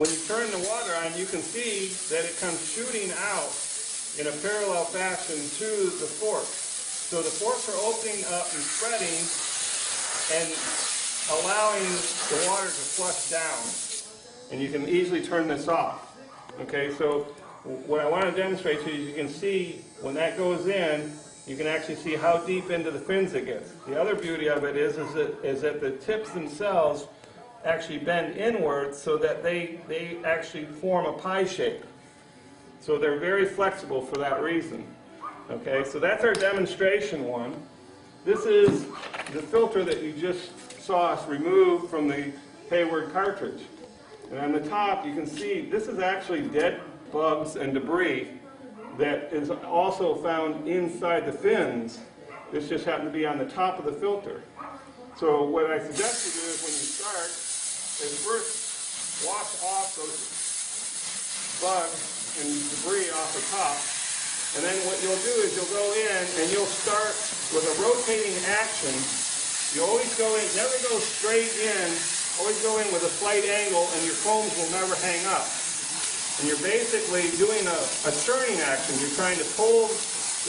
When you turn the water on, you can see that it comes shooting out in a parallel fashion to the forks. So the forks are opening up and spreading and allowing the water to flush down. And you can easily turn this off. Okay, so what I want to demonstrate to you, you can see when that goes in, you can actually see how deep into the fins it gets. The other beauty of it is that the tips themselves actually bend inward so that they actually form a pie shape. So they're very flexible for that reason. Okay, so that's our demonstration one. This is the filter that you just saw us remove from the Hayward cartridge. And on the top you can see this is actually dead bugs and debris that is also found inside the fins. This just happened to be on the top of the filter. So what I suggest you do is when you start is first wash off those bugs and debris off the top. And then what you'll do is you'll go in and you'll start with a rotating action. You always go in, never go straight in, always go in with a slight angle and your combs will never hang up. And you're basically doing a churning action. You're trying to pull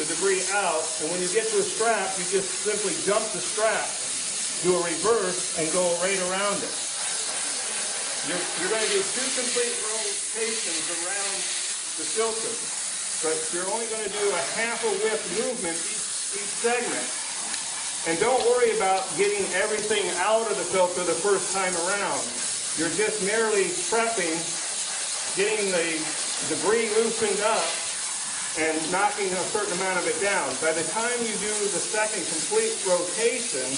the debris out, and when you get to a strap, you just simply jump the strap, do a reverse, and go right around it. You're going to do 2 complete rotations around the filter, but you're only going to do a half a whip movement each segment. And don't worry about getting everything out of the filter the first time around. You're just merely prepping, getting the debris loosened up and knocking a certain amount of it down. By the time you do the second complete rotation,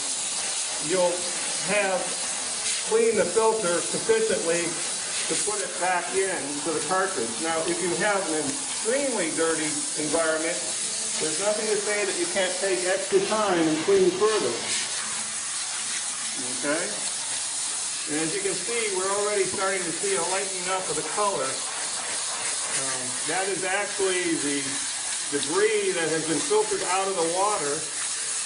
you'll have cleaned the filter sufficiently to put it back into the cartridge. Now, if you have an extremely dirty environment, there's nothing to say that you can't take extra time and clean further. Okay? And as you can see, we're already starting to see a lightening up of the color. That is actually the debris that has been filtered out of the water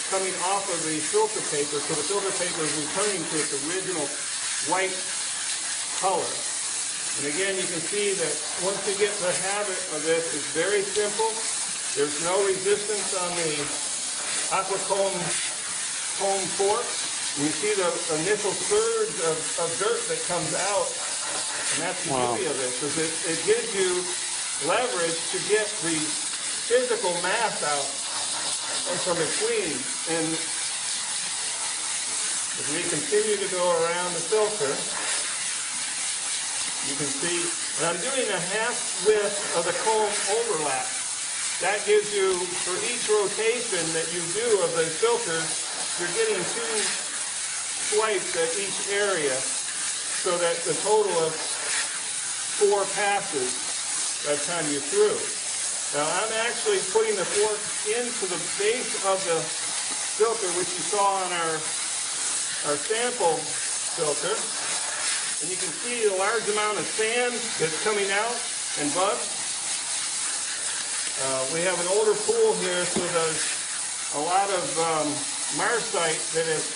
coming off of the filter paper, so the filter paper is returning to its original white color. And again, you can see that once you get the habit of this, it's very simple. There's no resistance on the Aqua comb fork. You see the initial surge of dirt that comes out, and that's the beauty of this, is it gives you leverage to get the physical mass out from between. And as we continue to go around the filter, you can see, and I'm doing a half width of the comb overlap. That gives you, for each rotation that you do of the filters, you're getting 2 swipes at each area, so that the total of 4 passes by the time you're through. Now I'm actually putting the fork into the base of the filter, which you saw on our sample filter, and you can see a large amount of sand that's coming out and bugs. We have an older pool here, so there's a lot of marcite that is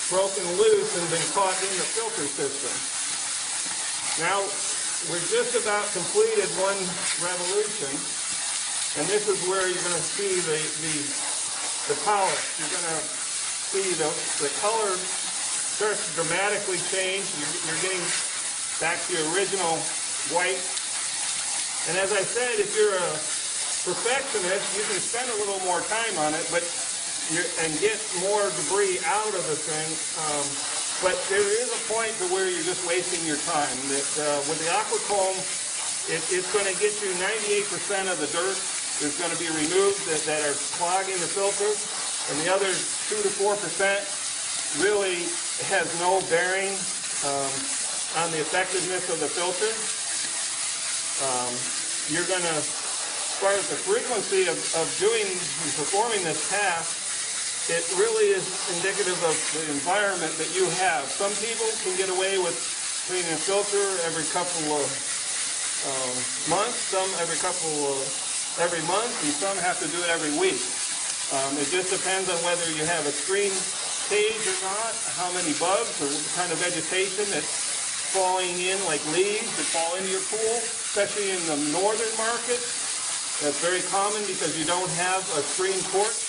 broken loose and been caught in the filter system. Now, we're just about completed 1 revolution, and this is where you're going to see the polish. You're going to see the color starts to dramatically change. You're getting back to your original white. And as I said, if you're a perfectionist, you can spend a little more time on it, and get more debris out of the thing. But there is a point to where you're just wasting your time. That with the Aqua comb, it's going to get you 98% of the dirt is going to be removed that are clogging the filter, and the other 2 to 4% really has no bearing on the effectiveness of the filter. You're going to, as far as the frequency of doing and performing this task, it really is indicative of the environment that you have. Some people can get away with cleaning a filter every couple of months, some every month, and some have to do it every week. It just depends on whether you have a screen cage or not, how many bugs, or what kind of vegetation that's falling in like leaves that fall into your pool, especially in the northern markets. That's very common because you don't have a screen porch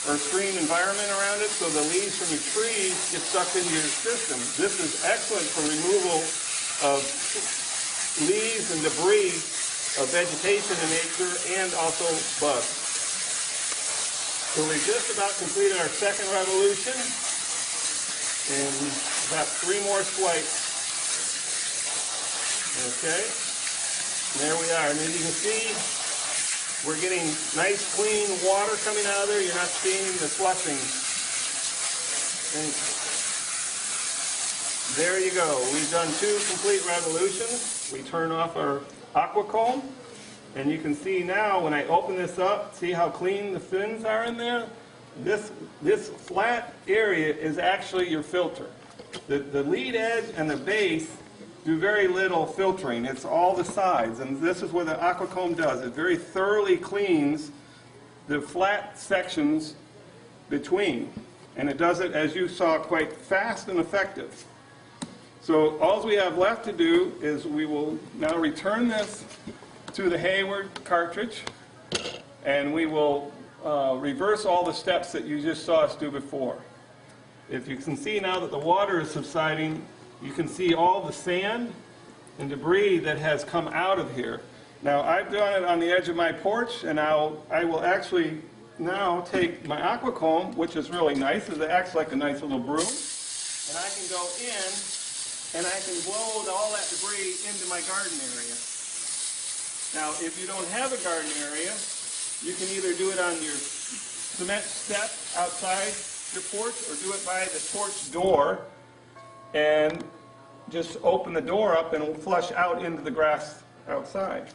or a screen environment around it, so the leaves from your trees get sucked into your system. This is excellent for removal of leaves and debris of vegetation in nature and also bugs. So we just about completed our second revolution, and about 3 more swipes. Okay, and there we are. And as you can see, we're getting nice clean water coming out of there. You're not seeing the flushing. And there you go. We've done 2 complete revolutions. We turn off our Aqua comb, and you can see now when I open this up, see how clean the fins are in there? This flat area is actually your filter. The lead edge and the base do very little filtering. It's all the sides, and this is what the Aqua comb does. It very thoroughly cleans the flat sections between, and it does it, as you saw, quite fast and effective. So all we have left to do is we will now return this to the Hayward cartridge, and we will reverse all the steps that you just saw us do before. If you can see now that the water is subsiding, you can see all the sand and debris that has come out of here. Now, I've done it on the edge of my porch, and I will actually now take my Aqua comb, which is really nice. It acts like a nice little broom, and I can go in and I can blow all that debris into my garden area. Now, if you don't have a garden area, you can either do it on your cement step outside your porch, or do it by the porch door and just open the door up and it will flush out into the grass outside.